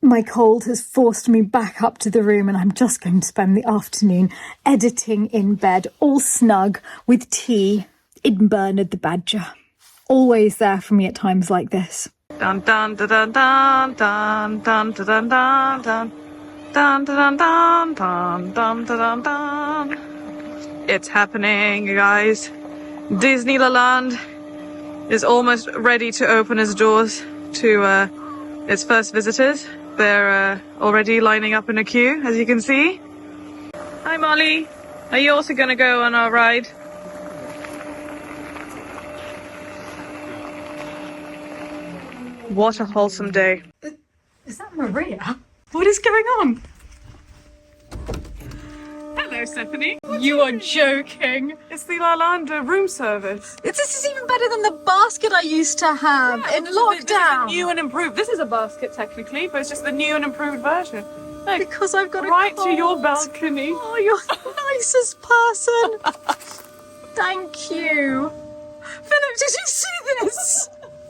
My cold has forced me back up to the room and I'm just going to spend the afternoon editing in bed, all snug, with tea in Bernard the Badger. Always there for me at times like this. Dun dun dun dun dun dun dun dun dun dun dun dun dun dun dun dun dun. It's happening, you guys. Disney Lalande is almost ready to open its doors to its first visitors. They're already lining up in a queue, as you can see. Hi, Molly. Are you also going to go on our ride? What a wholesome day. Is that Maria? What is going on? Hello, Stephanie. You are joking. It's the Lalande room service. This is even better than the basket I used to have in lockdown. This is new and improved. This is a basket technically, but it's just the new and improved version. Look, Because I've got a right cold. to your balcony. Oh, you're the nicest person. Thank you. Philip, did you see this?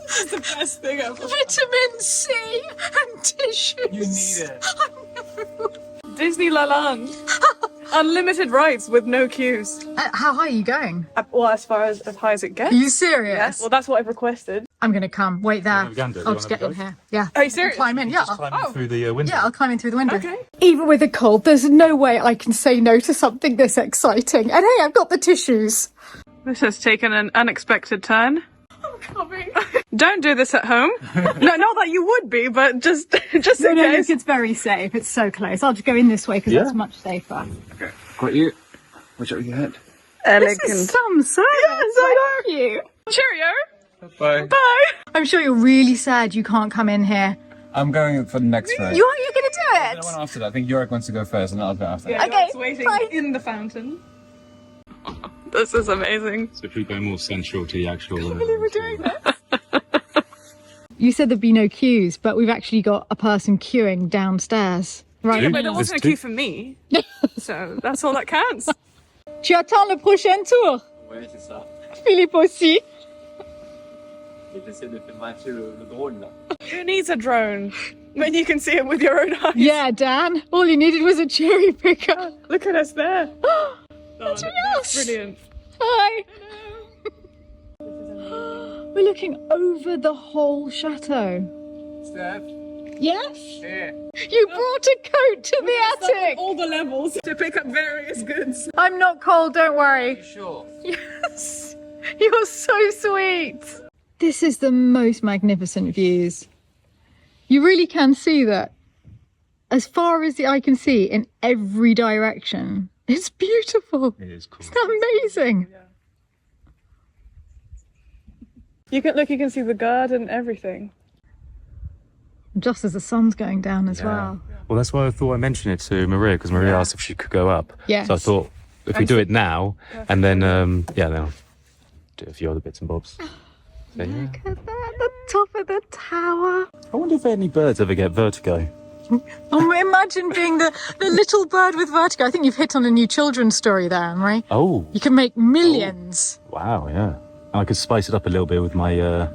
This is the best thing ever. Vitamin C and tissues. You need it. I know. Disney Lalande. Unlimited rides with no queues. How high are you going? Well, as far as high as it gets. Are you serious? Yes. Well, that's what I've requested. I'm going to come. Wait there. You wanna go? I'll You just wanna get in go? here. Yeah. Are you serious? Climb in. Yeah. Just climbing through the window. Yeah, I'll climb in through the window. Okay. Even with a cold, there's no way I can say no to something this exciting. And hey, I've got the tissues. This has taken an unexpected turn. I'm coming. Don't do this at home. No, not that you would be, but just in case. Look, it's very safe. It's so close. I'll just go in this way because it's much safer. Okay. Got you. Watch out your head. Elegant. This is some service. Yes, I Thank you. Cheerio. Bye. Bye. I'm sure you're really sad you can't come in here. I'm going for the next row. You're going to do The one it? after that. I think Yorick wants to go first, and I'll go after. Yeah, Okay, it's waiting bye. in the fountain. This is amazing. So if we go more central to the actual... I can't believe we're doing this. You said there'd be no queues, but we've actually got a person queuing downstairs. Right. Yeah, but there wasn't a There's queue for me. So that's all that counts. Tu attends le prochain tour? Ouais, c'est ça. Philippe aussi. Et j'essaie de faire matcher le drone là. Who needs a drone when you can see it with your own eyes? Yeah, Dan. All you needed was a cherry picker. Look at us there. That's That's us. brilliant. Hi. We're looking over the whole chateau. Steph. Yes? Here. You brought a coat to the attic. All the levels to pick up various goods. I'm not cold, don't worry. Sure. Yes. You're so sweet. This is the most magnificent views. You really can see that as far as the eye can see in every direction. It's beautiful. It is cool. Isn't that amazing? You can see the garden, everything. Just as the sun's going down as well. Well, that's why I thought I mentioned it to Maria, because Maria asked if she could go up. Yes. So I thought if we do it now, and then, then I'll do a few other bits and bobs. So, yeah. Look at that, the top of the tower. I wonder if any birds ever get vertigo. Imagine being the little bird with vertigo. I think you've hit on a new children's story there, Emery. Oh, You can make millions. wow, yeah. And I could spice it up a little bit with my...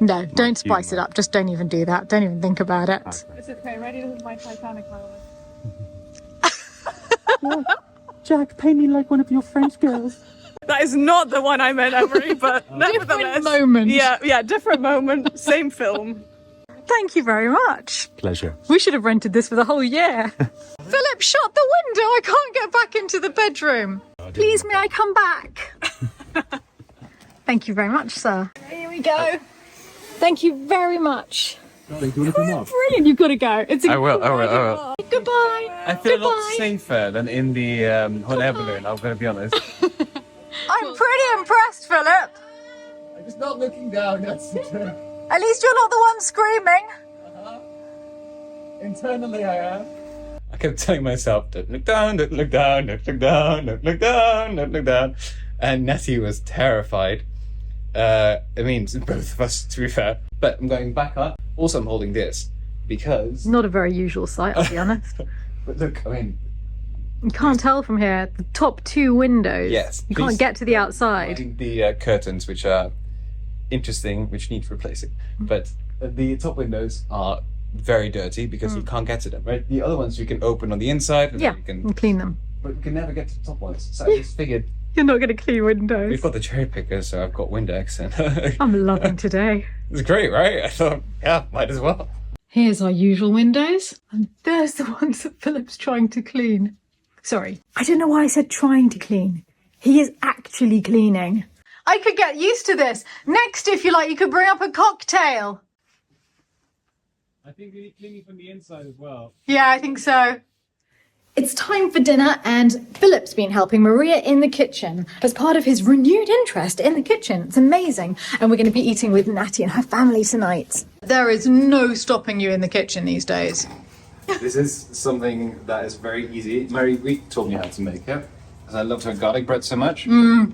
No, don't spice it up. Just don't even do that. Don't even think about it. It's okay, ready to my Titanic moment. Jack, pay me like one of your French girls. That is not the one I meant, Emery, but nevertheless. moment. Yeah, different moment, same film. Thank you very much. Pleasure. We should have rented this for the whole year. Philip, shut the window. I can't get back into the bedroom. Please, may I come back? Thank you very much, sir. Here we go. Thank you very much. Do you want to come up? Brilliant. You've got to go. It's I will. Goodbye. I feel a lot Goodbye. safer than in the hot air balloon, I'm going to be honest. I'm pretty impressed, Philip. I'm just not looking down, that's the truth. At least you're not the one screaming. Internally I am. I kept telling myself, don't look down, don't look down, don't look down, don't look down, don't look down. And Nettie was terrified. It means both of us, to be fair. But I'm going back up. Also, I'm holding this because... Not a very usual sight, I'll be honest. But look, I mean... You can't tell from here. The top two windows. Yes. You can't get to the outside. The curtains, which are interesting, which need replacing. But the top windows are very dirty because you can't get to them, right? The other ones you can open on the inside and Yeah, you can, and clean them. but you can never get to the top ones. So I just figured You're not going to clean windows. we've got the cherry picker, so I've got Windex, and I'm loving today. it's great, right? I thought, yeah, might as well. Here's our usual windows. And there's the ones that Philip's trying to clean. Sorry, I don't know why I said trying to clean. He is actually cleaning. I could get used to this. Next, if you like, you could bring up a cocktail. I think we need cleaning from the inside as well. Yeah, I think so. It's time for dinner, and Philip's been helping Maria in the kitchen as part of his renewed interest in the kitchen. It's amazing. And we're going to be eating with Natty and her family tonight. There is no stopping you in the kitchen these days. This is something that is very easy. Mary Wheat taught me how to make it, because I loved her garlic bread so much. You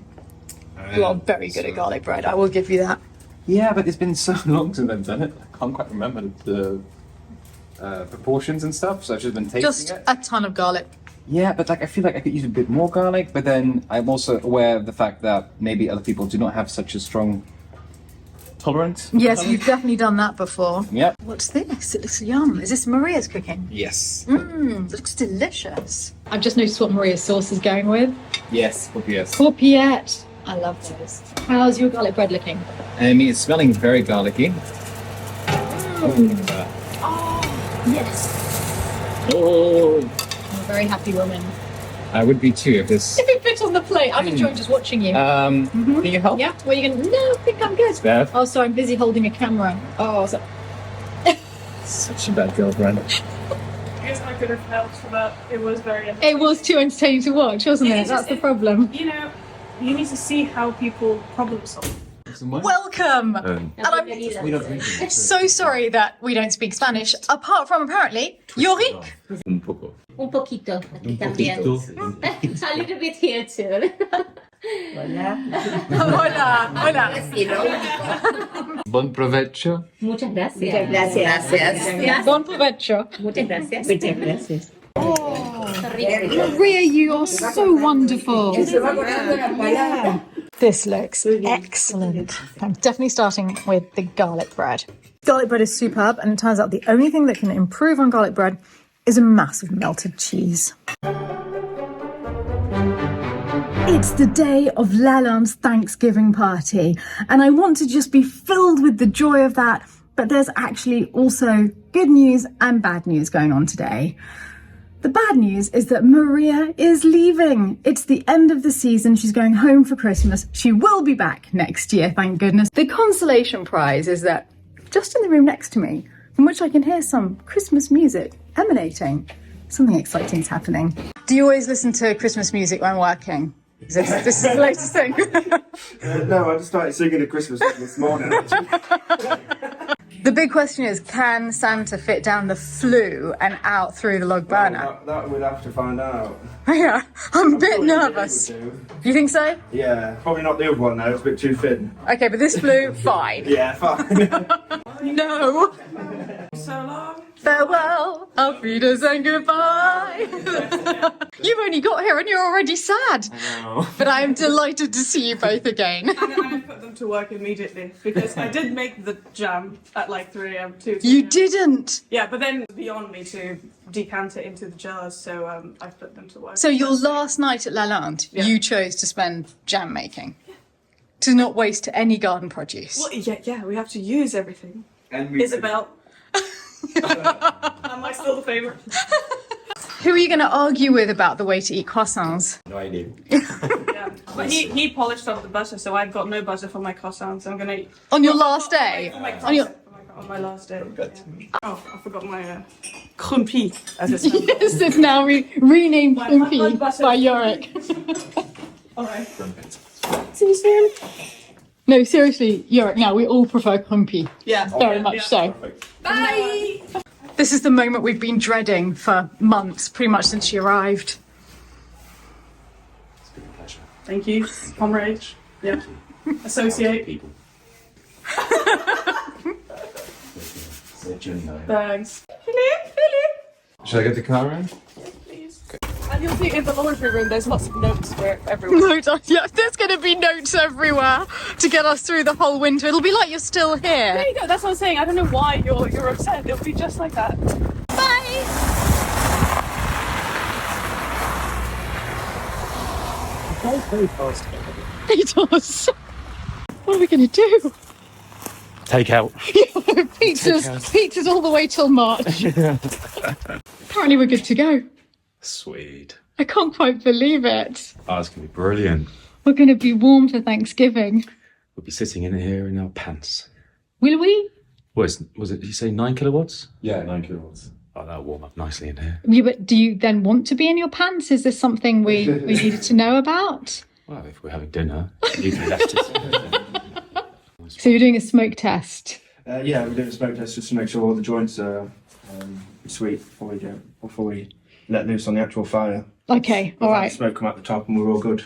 are very good at garlic bread, I will give you that. Yeah, but it's been so long since I've done it. I can't quite remember the proportions and stuff, so I've just been tasting Just it. a ton of garlic. Yeah, but like I feel like I could use a bit more garlic, but then I'm also aware of the fact that maybe other people do not have such a strong tolerance. Yes, you've definitely done that before. Yep. What's this? It looks yum. Is this Maria's cooking? Yes. It looks delicious. I've just noticed what Maria's sauce is going with. Yes. Yes. Courgette. I love those. How's your garlic bread looking? I mean, it's smelling very garlicky. Yes. Oh, I'm a very happy woman. I would be too if this. If it fits on the plate, I'm enjoying just watching you. Can you help? Yeah? What are you going to... No, I think I'm good. Beth? Oh, sorry, I'm busy holding a camera. Oh, so... Such a bad girlfriend. I guess I could have helped for that. It was very entertaining. It was too entertaining to watch, wasn't it? It's That's just- the problem. You know, you need to see how people problem solve. Welcome! And I'm so sorry that we don't speak Spanish, apart from apparently Yorick. Un poco. Un poquito, aquí también. A little bit here too. Hola, hola. Bon provecho. Muchas gracias. Gracias. Bon provecho. Muchas gracias. Muchas gracias. Maria, you are so wonderful. This looks excellent. I'm definitely starting with the garlic bread. Garlic bread is superb, and it turns out the only thing that can improve on garlic bread is a massive melted cheese. It's the day of Lalande's Thanksgiving party, and I want to just be filled with the joy of that, but there's actually also good news and bad news going on today. The bad news is that Maria is leaving. It's the end of the season. She's going home for Christmas. She will be back next year, thank goodness. The consolation prize is that just in the room next to me, from which I can hear some Christmas music emanating, something exciting is happening. Do you always listen to Christmas music when working? This is the latest thing. No, I just started singing a Christmas song this morning. The big question is, can Santa fit down the flue and out through the log burner? That we'd have to find out. Yeah, I'm a bit nervous. Do. You think so? Yeah, probably not the other one though, it's a bit too thin. Okay, but this flue, fine. Yeah, fine. No. So long. Farewell, auf Wiedersehen, goodbye. You've only got here and you're already sad. No. But I am delighted to see you both again. And I put them to work immediately because I did make the jam at like 3 a.m. too. You didn't. Yeah, but then it was beyond me to decant it into the jars, so I put them to work. So your last night at Lalande, Yeah. you chose to spend jam making. To not waste any garden produce. Well, yeah, we have to use everything. And we Isabel. Am I still the favourite? Who are you going to argue with about the way to eat croissants? No idea. Yeah. But he polished off the butter, so I've got no butter for my croissants. I'm gonna eat On your last day? on my last day. Oh, I forgot my crumpy, as it's known. Yes, it's now renamed My Wimpy butter. by Yorick. Alright. See you soon. No, seriously, Yorick, now we all prefer Wimpy. Yeah. Very much so. Bye! This is the moment we've been dreading for months, pretty much since she arrived. Thank you, comrade. Yeah. Associate. Thanks. Philip. Should I get the car in? Please. I And you'll see in the laundry room there's lots of notes for everyone. Notes, yeah, there's going to be notes everywhere to get us through the whole winter. It'll be like you're still here. There you go, that's what I'm saying. I don't know why you're upset. It'll be just like that. Bye! He does. What are we going to do? Take out. Pizza's all the way till March. Apparently we're good to go. Sweet. I can't quite believe it. Oh, it's going to be brilliant. We're going to be warm for Thanksgiving. We'll be sitting in here in our pants. Will we? Was it, did you say 9 kilowatts? Yeah, 9 kilowatts. Oh, that'll warm up nicely in here. Yeah, but do you then want to be in your pants? Is this something we needed to know about? Well, if we're having dinner, usually left it. So you're doing a smoke test? Yeah, we're doing a smoke test just to make sure all the joints are sweet before we let loose on the actual fire. Okay, all right. Smoke come out the top and we're all good.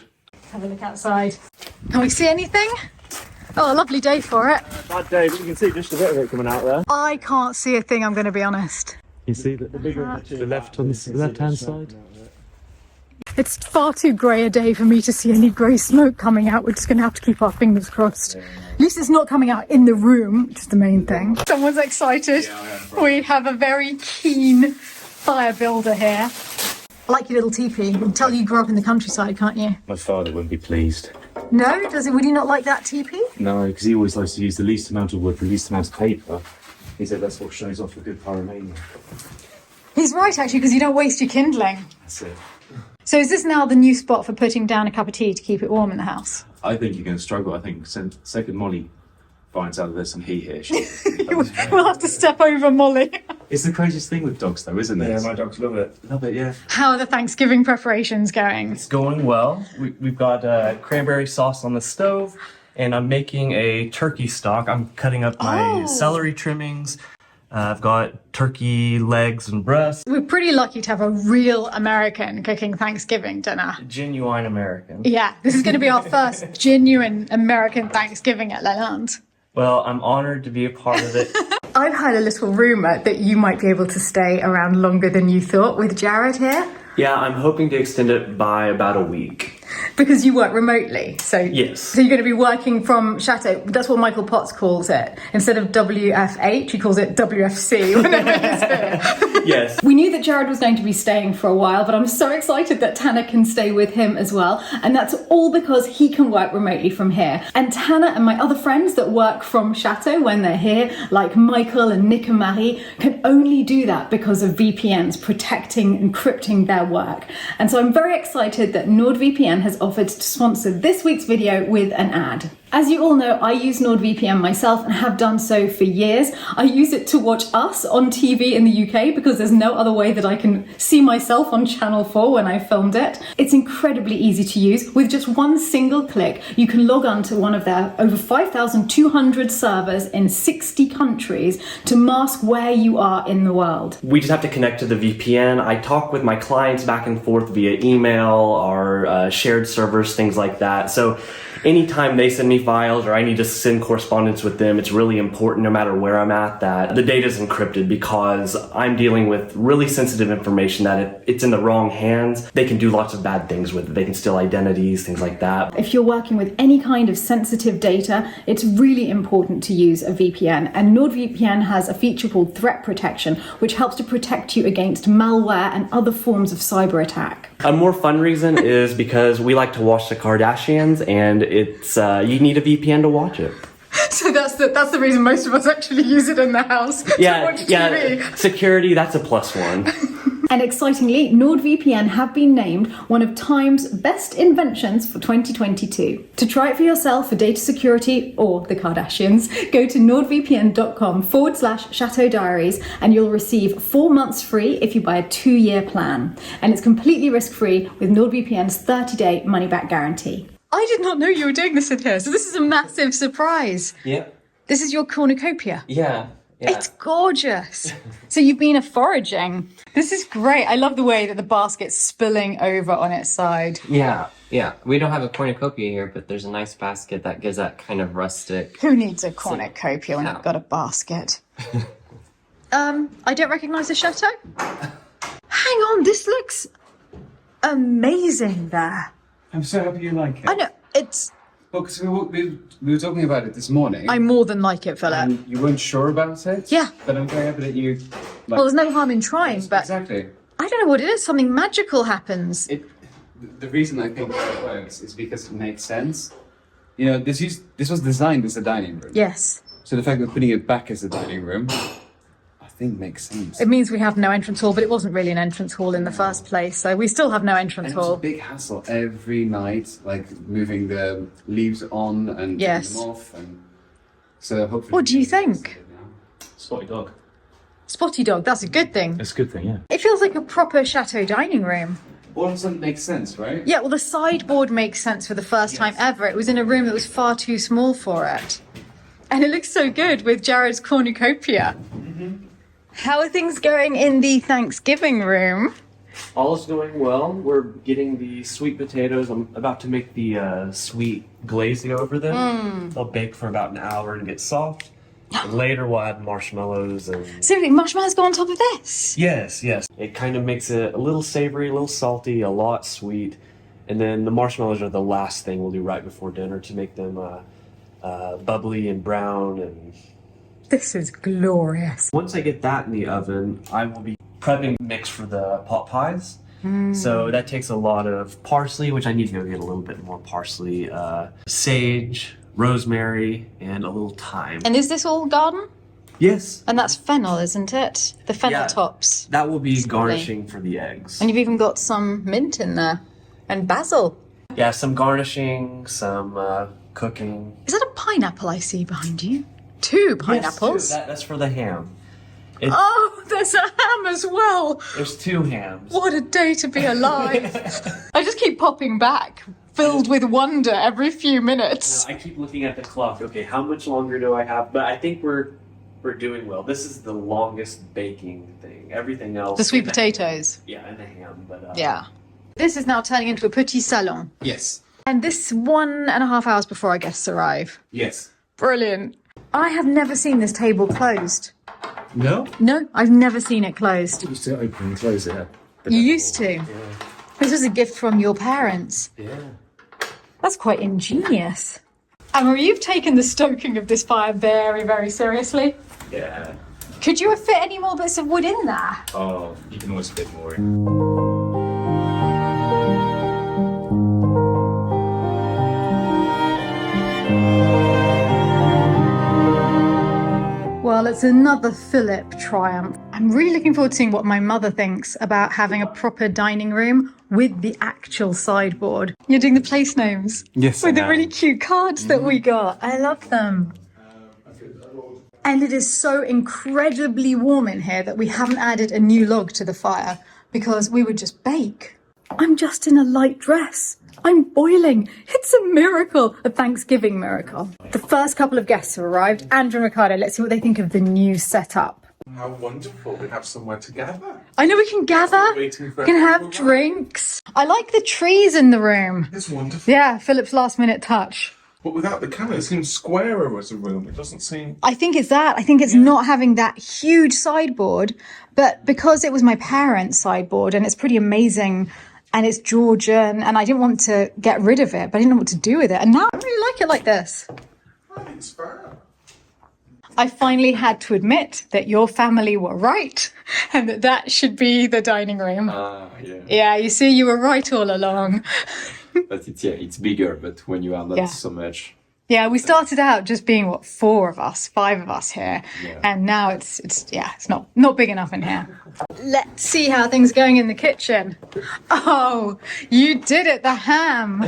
Have a look outside. Can we see anything? Oh, a lovely day for it. Bad day, but you can see just a bit of it coming out there. I can't see a thing, I'm going to be honest. You see the left on the left-hand side? It's far too grey a day for me to see any grey smoke coming out. We're just going to have to keep our fingers crossed. At least it's not coming out in the room, which is the main thing. Someone's excited. We have a very keen fire builder here. I like your little teepee. You can tell you grew up in the countryside, can't you? My father wouldn't be pleased. No? Would he not like that teepee? No, because he always likes to use the least amount of wood, the least amount of paper. He said that's what shows off a good pyromania. He's right, actually, because you don't waste your kindling. That's it. So is this now the new spot for putting down a cup of tea to keep it warm in the house? I think you're going to struggle. I think second Molly finds out that there's some heat here. We'll have to step over Molly. It's the craziest thing with dogs, though, isn't it? Yeah, my dogs love it. Love it, yeah. How are the Thanksgiving preparations going? It's going well. We've got cranberry sauce on the stove, and I'm making a turkey stock. I'm cutting up my celery trimmings. I've got turkey legs and breasts. We're pretty lucky to have a real American cooking Thanksgiving dinner. Genuine American. Yeah, this is going to be our first genuine American Thanksgiving at Lalande. Well, I'm honored to be a part of it. I've heard a little rumour that you might be able to stay around longer than you thought with Jared here. Yeah, I'm hoping to extend it by about a week. Because you work remotely, so Yes. So you're going to be working from Chateau. That's what Michael Potts calls it. Instead of WFH, he calls it WFC whenever he's here. Yes. We knew that Jared was going to be staying for a while, but I'm so excited that Tanner can stay with him as well. And that's all because he can work remotely from here. And Tanner and my other friends that work from Chateau when they're here, like Michael and Nick and Marie, can only do that because of VPNs protecting, encrypting their work. And so I'm very excited that NordVPN has offered to sponsor this week's video with an ad. As you all know, I use NordVPN myself and have done so for years. I use it to watch us on TV in the UK because there's no other way that I can see myself on Channel 4 when I filmed it. It's incredibly easy to use. With just one single click, you can log on to one of their over 5,200 servers in 60 countries to mask where you are in the world. We just have to connect to the VPN. I talk with my clients back and forth via email or shared servers, things like that. So anytime they send me files or I need to send correspondence with them, it's really important no matter where I'm at that the data is encrypted because I'm dealing with really sensitive information that if it's in the wrong hands, they can do lots of bad things with it. They can steal identities, things like that. If you're working with any kind of sensitive data, it's really important to use a VPN. And NordVPN has a feature called Threat Protection, which helps to protect you against malware and other forms of cyber attack. A more fun reason is because we like to watch the Kardashians, and it's you need a VPN to watch it. So that's the reason most of us actually use it in the house to watch TV. Security, that's a plus one. And excitingly, NordVPN have been named one of Time's best inventions for 2022. To try it for yourself for data security or the Kardashians, go to nordvpn.com/Chateau Diaries and you'll receive 4 months free if you buy a 2-year plan. And it's completely risk-free with NordVPN's 30-day money-back guarantee. I did not know you were doing this in here, so this is a massive surprise. Yeah. This is your cornucopia. Yeah. It's gorgeous. So you've been foraging. This is great. I love the way that the basket's spilling over on its side. Yeah. We don't have a cornucopia here, but there's a nice basket that gives that kind of rustic. Who needs a cornucopia when I've got a basket? I don't recognise the chateau. Hang on, this looks amazing there. I'm so happy you like it. I know, it's... Well, because we were talking about it this morning. I more than like it, Philip. And you weren't sure about it? Yeah. But I'm very happy that you... Like, Well, there's no harm in trying, but exactly. I don't know what it is. Something magical happens. The reason I think it works is because it makes sense. You know, this was designed as a dining room. Yes. So the fact that putting it back as a dining room, I think makes sense. It means we have no entrance hall, but it wasn't really an entrance hall in the first place, so we still have no entrance And it's a hall. big hassle every night, like moving the leaves on and Yes. taking them off, and so hopefully. What do you think? Spotty dog. Spotty dog, that's a good thing. It's a good thing, yeah. It feels like a proper chateau dining room. All of a sudden, it makes sense, right? Yeah, well, the sideboard makes sense for the first time ever. It was in a room that was far too small for it. And it looks so good with Jared's cornucopia. How are things going in the Thanksgiving room? All is going well. We're getting the sweet potatoes. I'm about to make the sweet glazing over them. They'll bake for about an hour and get soft. And later we'll add marshmallows and... Seriously, marshmallows go on top of this? Yes. It kind of makes it a little savory, a little salty, a lot sweet. And then the marshmallows are the last thing we'll do right before dinner to make them bubbly and brown. And This is glorious. once I get that in the oven, I will be prepping the mix for the pot pies. So that takes a lot of parsley, which I need to go get a little bit more parsley, sage, rosemary, and a little thyme. And is this all garden? Yes, And that's fennel, isn't it? The fennel Yeah. tops. that will be Lovely. garnishing for the eggs. And you've even got some mint in there. And basil. Yeah, some garnishing, some cooking. Is that a pineapple I see behind you? Two pineapples? Yes, that's for the ham. Oh, there's a ham as well. There's 2 hams. What a day to be alive. I just keep popping back, filled with wonder every few minutes. I keep looking at the clock. Okay, how much longer do I have? But I think we're doing well. This is the longest baking thing. Everything else. The sweet and potatoes. Yeah, and the ham. But Yeah. This is now turning into a petit salon. Yes. And this 1.5 hours before our guests arrive. Yes. Brilliant. I have never seen this table closed. No? No, I've never seen it closed. You used to open and close it. You used to. This was a gift from your parents. Yeah. That's quite ingenious. Marie, you've taken the stoking of this fire very, very seriously. Yeah. Could you have fit any more bits of wood in there? Oh, you can always fit more. Well, it's another Philip triumph. I'm really looking forward to seeing what my mother thinks about having a proper dining room with the actual sideboard. You're doing the place names? Yes, With I the am. really cute cards that we got. I love them. And it is so incredibly warm in here that we haven't added a new log to the fire because we would just bake. I'm just in a light dress. I'm boiling. It's a miracle, a Thanksgiving miracle. The first couple of guests have arrived. Andrew and Ricardo, let's see what they think of the new setup. How wonderful. We have somewhere to gather. I know we can gather, Waiting for we can have everyone. drinks. I like the trees in the room. It's wonderful. Yeah, Philip's last minute touch. But without the colour, it seems squarer as a room. It doesn't seem... I think it's that. I think it's not having that huge sideboard, but because it was my parents' sideboard and it's pretty amazing and it's Georgian and I didn't want to get rid of it, but I didn't know what to do with it. And now I really like it like this. I think it's fair. I finally had to admit that your family were right and that should be the dining room. Yeah. Yeah, you see, you were right all along. But it's bigger, but when you are not Yeah. so much. Yeah, we started out just being, 5 of us here. Yeah. And now it's not big enough in here. Let's see how things are going in the kitchen. Oh, you did it, the ham.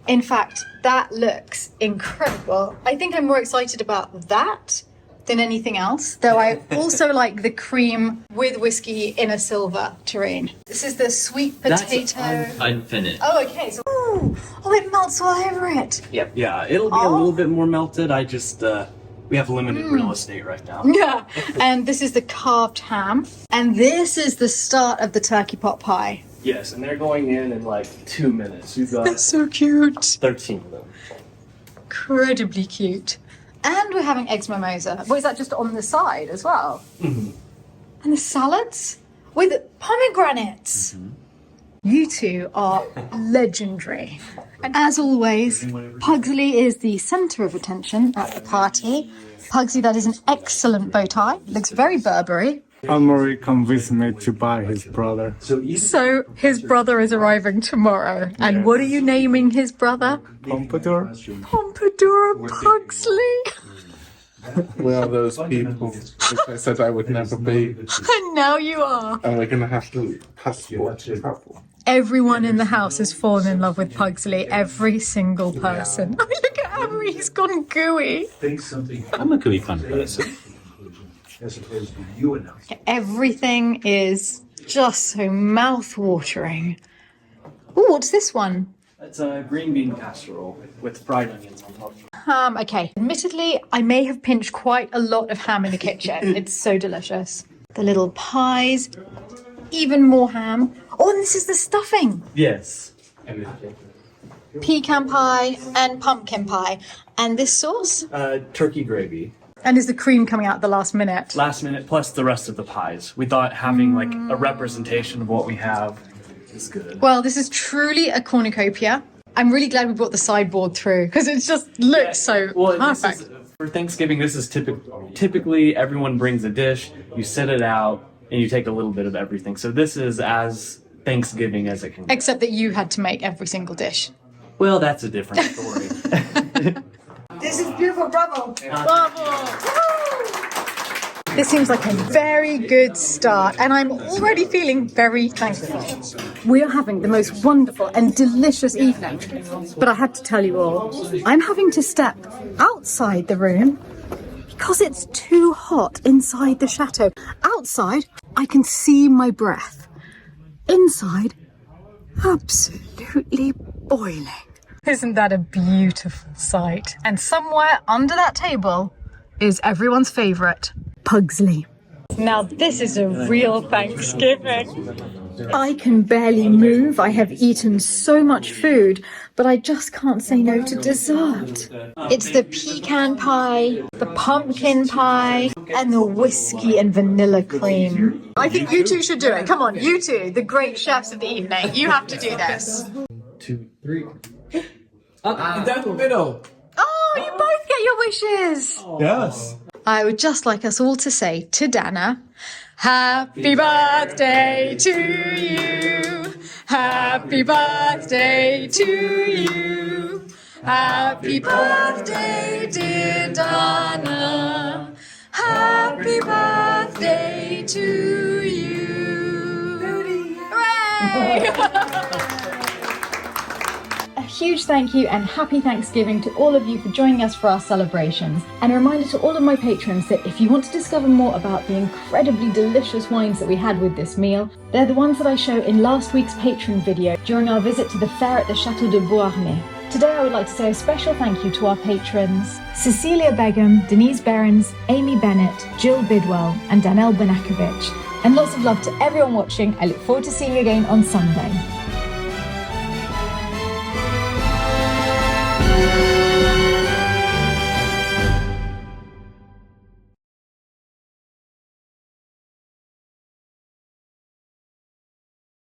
In fact, that looks incredible. I think I'm more excited about that than anything else, though I also like the cream with whiskey in a silver tureen. This is the sweet potato. Unfinished. Oh, okay. So, oh, it melts all over it. Yeah, it'll be a little bit more melted. I just, we have limited real estate right now. Yeah. And this is the carved ham. And this is the start of the turkey pot pie. Yes, and they're going in like 2 minutes. We've got That's so cute. 13 of them. Incredibly cute. And we're having eggs mimosa. Well, is that just on the side as well? Mm-hmm. And the salads? with pomegranates. You two are legendary. And as always, Pugsley is the centre of attention at the party. Pugsley, that is an excellent bow tie. Looks very Burberry. Anne-Marie convinced me to buy his brother. So his brother is arriving tomorrow. And what are you naming his brother? Pompadour? Pompadour Pugsley. We are those people which I said I would never be. And now you are. And we're going to have to passport to travel. Everyone in the house has fallen in love with Pugsley. Every single person. Oh, look at Amory, he's gone gooey. I'm a gooey kind of person. Everything is just so mouth-watering. Oh, what's this one? It's a green bean casserole with fried onions on top. Okay. Admittedly, I may have pinched quite a lot of ham in the kitchen. It's so delicious. The little pies, even more ham. Oh, and this is the stuffing. Yes. Pecan pie and pumpkin pie. And this sauce? Turkey gravy. And is the cream coming out at the last minute? Last minute, plus the rest of the pies. We thought having like a representation of what we have is good. Well, this is truly a cornucopia. I'm really glad we brought the sideboard through because it just looks so perfect. For Thanksgiving, this is typically everyone brings a dish, you set it out, and you take a little bit of everything. So this is as Thanksgiving as it can get. Except that you had to make every single dish. Well, that's a different story. This is beautiful, bravo! Bravo! This seems like a very good start, and I'm already feeling very thankful. We are having the most wonderful and delicious evening, but I have to tell you all, I'm having to step outside the room because it's too hot inside the chateau. Outside, I can see my breath. Inside, absolutely boiling. Isn't that a beautiful sight? And somewhere under that table is everyone's favourite, Pugsley. Now this is a real Thanksgiving. I can barely move. I have eaten so much food, but I just can't say no to dessert. It's the pecan pie, the pumpkin pie, and the whiskey and vanilla cream. I think you two should do it. Come on, you two, the great chefs of the evening. You have to do this. 2, 3. Down the middle. Oh, you both get your wishes. Yes. I would just like us all to say to Dana, happy birthday to you. Happy birthday to you. Happy birthday, dear Dana. Happy birthday to you. Hooray! A huge thank you and happy Thanksgiving to all of you for joining us for our celebrations. And a reminder to all of my patrons that if you want to discover more about the incredibly delicious wines that we had with this meal, they're the ones that I show in last week's patron video during our visit to the fair at the Chateau de Lalande. Today I would like to say a special thank you to our patrons, Cecilia Begum, Denise Behrens, Amy Bennett, Jill Bidwell and Danelle Benakovich. And lots of love to everyone watching. I look forward to seeing you again on Sunday.